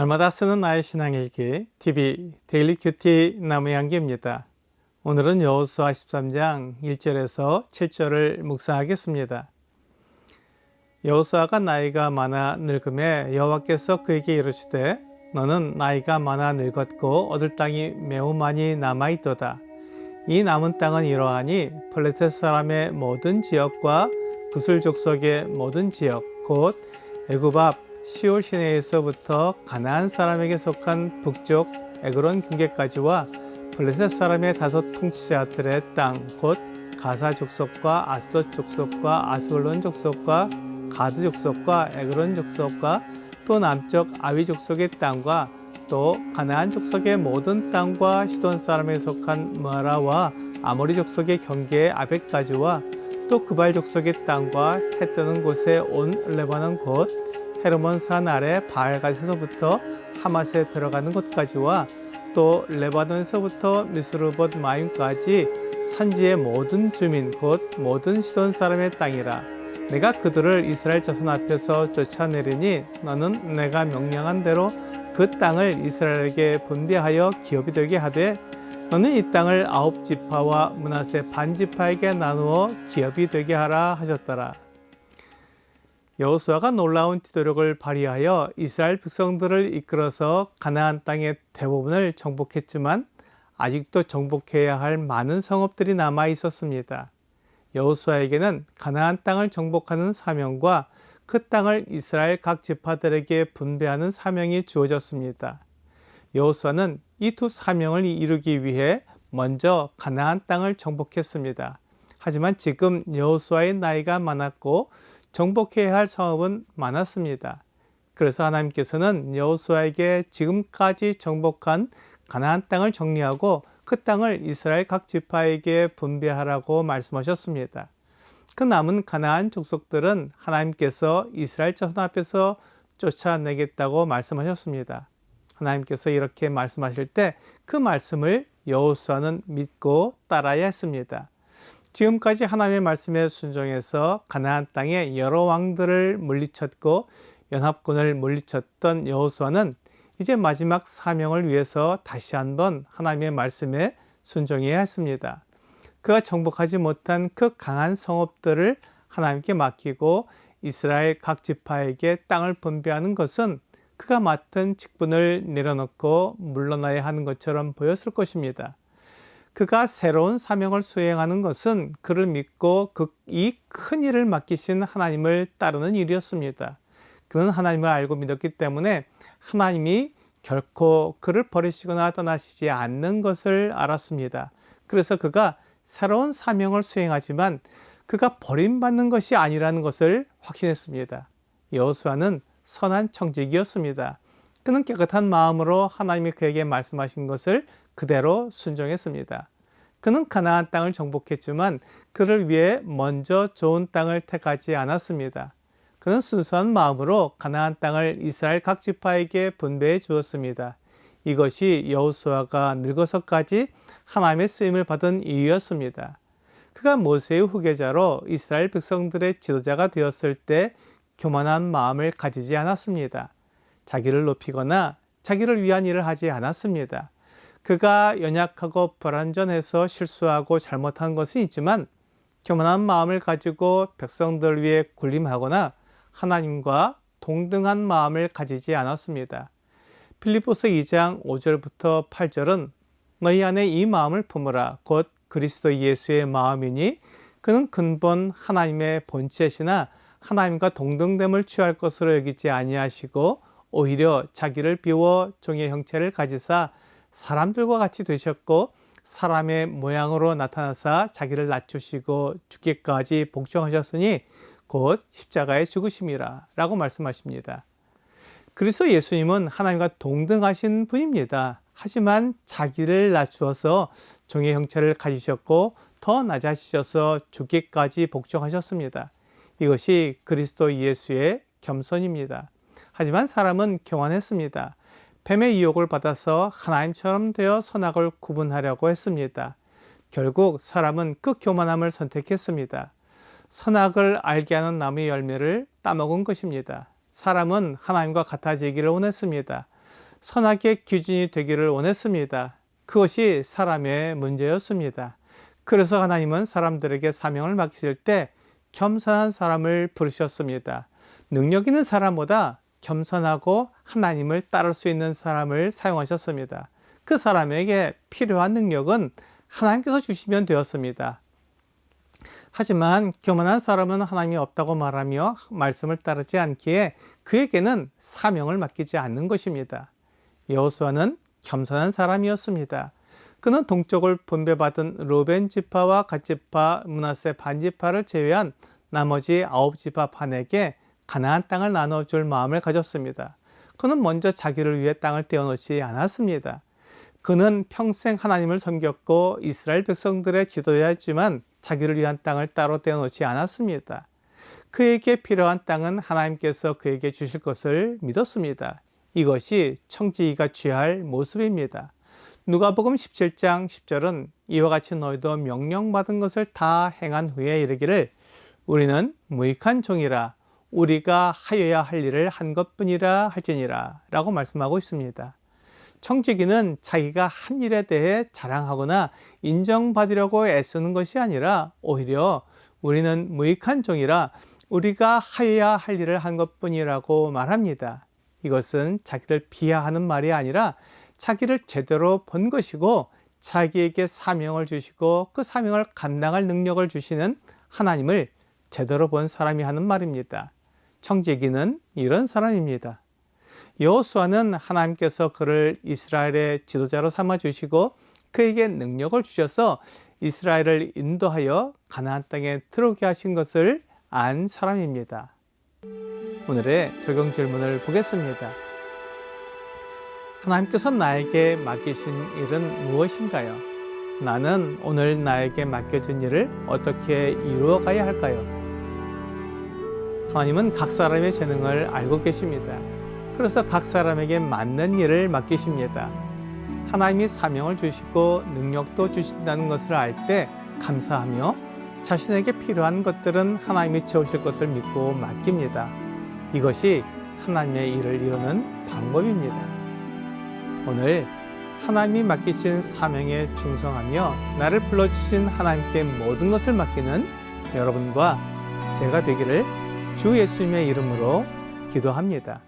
날마다 쓰는 나의 신앙일기 TV 데일리 큐티 나무향기입니다. 오늘은 여호수아 13장 1절에서 7절을 묵상하겠습니다. 여호수아가 나이가 많아 늙음에 여호와께서 그에게 이르시되 너는 나이가 많아 늙었고 얻을 땅이 매우 많이 남아있도다. 이 남은 땅은 이러하니 블레셋 사람의 모든 지역과 구슬 족속의 모든 지역 곧 애굽 앞 시올 시내에서부터 가나안 사람에게 속한 북쪽 에그론 경계까지와 블레셋 사람의 다섯 통치자들의 땅 곧 가사 족속과 아스돗 족속과 아스글론 족속과 가드 족속과 에그론 족속과 또 남쪽 아위 족속의 땅과 또 가나안 족속의 모든 땅과 시돈 사람에게 속한 무아라와 아모리 족속의 경계의 아벡까지와 또 그발 족속의 땅과 해 뜨는 곳에 온 레바논 곧 헤르몬 산 아래 바알갓에서부터 하맛에 들어가는 곳까지와 또 레바논에서부터 미스르봇 마임까지 산지의 모든 주민 곧 모든 시돈 사람의 땅이라. 내가 그들을 이스라엘 자손 앞에서 쫓아내리니 너는 내가 명령한 대로 그 땅을 이스라엘에게 분배하여 기업이 되게 하되 너는 이 땅을 아홉 지파와 므낫세 반 지파에게 나누어 기업이 되게 하라 하셨더라. 여호수아가 놀라운 지도력을 발휘하여 이스라엘 백성들을 이끌어서 가나안 땅의 대부분을 정복했지만 아직도 정복해야 할 많은 성읍들이 남아 있었습니다. 여호수아에게는 가나안 땅을 정복하는 사명과 그 땅을 이스라엘 각 지파들에게 분배하는 사명이 주어졌습니다. 여호수아는 이 두 사명을 이루기 위해 먼저 가나안 땅을 정복했습니다. 하지만 지금 여호수아의 나이가 많았고 정복해야 할 성읍은 많았습니다. 그래서 하나님께서는 여호수아에게 지금까지 정복한 가나안 땅을 정리하고 그 땅을 이스라엘 각 지파에게 분배하라고 말씀하셨습니다. 그 남은 가나안 족속들은 하나님께서 이스라엘 자손 앞에서 쫓아내겠다고 말씀하셨습니다. 하나님께서 이렇게 말씀하실 때 그 말씀을 여호수아는 믿고 따라야 했습니다. 지금까지 하나님의 말씀에 순종해서 가나안 땅에 여러 왕들을 물리쳤고 연합군을 물리쳤던 여호수아는 이제 마지막 사명을 위해서 다시 한번 하나님의 말씀에 순종해야 했습니다. 그가 정복하지 못한 그 강한 성읍들을 하나님께 맡기고 이스라엘 각 지파에게 땅을 분배하는 것은 그가 맡은 직분을 내려놓고 물러나야 하는 것처럼 보였을 것입니다. 그가 새로운 사명을 수행하는 것은 그를 믿고 이 큰 일을 맡기신 하나님을 따르는 일이었습니다. 그는 하나님을 알고 믿었기 때문에 하나님이 결코 그를 버리시거나 떠나시지 않는 것을 알았습니다. 그래서 그가 새로운 사명을 수행하지만 그가 버림받는 것이 아니라는 것을 확신했습니다. 여호수아는 선한 청직이었습니다. 그는 깨끗한 마음으로 하나님이 그에게 말씀하신 것을 그대로 순종했습니다. 그는 가나안 땅을 정복했지만 그를 위해 먼저 좋은 땅을 택하지 않았습니다. 그는 순수한 마음으로 가나안 땅을 이스라엘 각 지파에게 분배해 주었습니다. 이것이 여호수아가 늙어서까지 하나님의 쓰임을 받은 이유였습니다. 그가 모세의 후계자로 이스라엘 백성들의 지도자가 되었을 때 교만한 마음을 가지지 않았습니다. 자기를 높이거나 자기를 위한 일을 하지 않았습니다. 그가 연약하고 불완전해서 실수하고 잘못한 것은 있지만 교만한 마음을 가지고 백성들을 위해 군림하거나 하나님과 동등한 마음을 가지지 않았습니다. 빌립보서 2장 5절부터 8절은 너희 안에 이 마음을 품으라 곧 그리스도 예수의 마음이니 그는 근본 하나님의 본체시나 하나님과 동등됨을 취할 것으로 여기지 아니하시고 오히려 자기를 비워 종의 형체를 가지사 사람들과 같이 되셨고 사람의 모양으로 나타나사 자기를 낮추시고 죽기까지 복종하셨으니 곧 십자가의 죽으심이라 라고 말씀하십니다. 그리스도 예수님은 하나님과 동등하신 분입니다. 하지만 자기를 낮추어서 종의 형체를 가지셨고 더 낮아지셔서 죽기까지 복종하셨습니다. 이것이 그리스도 예수의 겸손입니다. 하지만 사람은 교만했습니다. 뱀의 유혹을 받아서 하나님처럼 되어 선악을 구분하려고 했습니다. 결국 사람은 그 교만함을 선택했습니다. 선악을 알게 하는 나무의 열매를 따먹은 것입니다. 사람은 하나님과 같아지기를 원했습니다. 선악의 기준이 되기를 원했습니다. 그것이 사람의 문제였습니다. 그래서 하나님은 사람들에게 사명을 맡기실 때 겸손한 사람을 부르셨습니다. 능력 있는 사람보다 겸손하고 하나님을 따를 수 있는 사람을 사용하셨습니다. 그 사람에게 필요한 능력은 하나님께서 주시면 되었습니다. 하지만 교만한 사람은 하나님이 없다고 말하며 말씀을 따르지 않기에 그에게는 사명을 맡기지 않는 것입니다. 여호수아는 겸손한 사람이었습니다. 그는 동쪽을 분배받은 르벤 지파와 갓 지파, 므낫세 반 지파를 제외한 나머지 9지파 반에게 가나안 땅을 나눠줄 마음을 가졌습니다. 그는 먼저 자기를 위해 땅을 떼어놓지 않았습니다. 그는 평생 하나님을 섬겼고 이스라엘 백성들의 지도자였지만 자기를 위한 땅을 따로 떼어놓지 않았습니다. 그에게 필요한 땅은 하나님께서 그에게 주실 것을 믿었습니다. 이것이 청지기가 취할 모습입니다. 누가복음 17장 10절은 이와 같이 너희도 명령받은 것을 다 행한 후에 이르기를 우리는 무익한 종이라 우리가 하여야 할 일을 한 것뿐이라 할지니라 라고 말씀하고 있습니다. 청지기는 자기가 한 일에 대해 자랑하거나 인정받으려고 애쓰는 것이 아니라 오히려 우리는 무익한 종이라 우리가 하여야 할 일을 한 것뿐이라고 말합니다. 이것은 자기를 비하하는 말이 아니라 자기를 제대로 본 것이고 자기에게 사명을 주시고 그 사명을 감당할 능력을 주시는 하나님을 제대로 본 사람이 하는 말입니다. 청지기는 이런 사람입니다. 여호수아는 하나님께서 그를 이스라엘의 지도자로 삼아주시고 그에게 능력을 주셔서 이스라엘을 인도하여 가나안 땅에 들어오게 하신 것을 안 사람입니다. 오늘의 적용 질문을 보겠습니다. 하나님께서 나에게 맡기신 일은 무엇인가요? 나는 오늘 나에게 맡겨진 일을 어떻게 이루어 가야 할까요? 하나님은 각 사람의 재능을 알고 계십니다. 그래서 각 사람에게 맞는 일을 맡기십니다. 하나님이 사명을 주시고 능력도 주신다는 것을 알 때 감사하며 자신에게 필요한 것들은 하나님이 채우실 것을 믿고 맡깁니다. 이것이 하나님의 일을 이루는 방법입니다. 오늘 하나님이 맡기신 사명에 충성하며 나를 불러주신 하나님께 모든 것을 맡기는 여러분과 제가 되기를 주 예수님의 이름으로 기도합니다.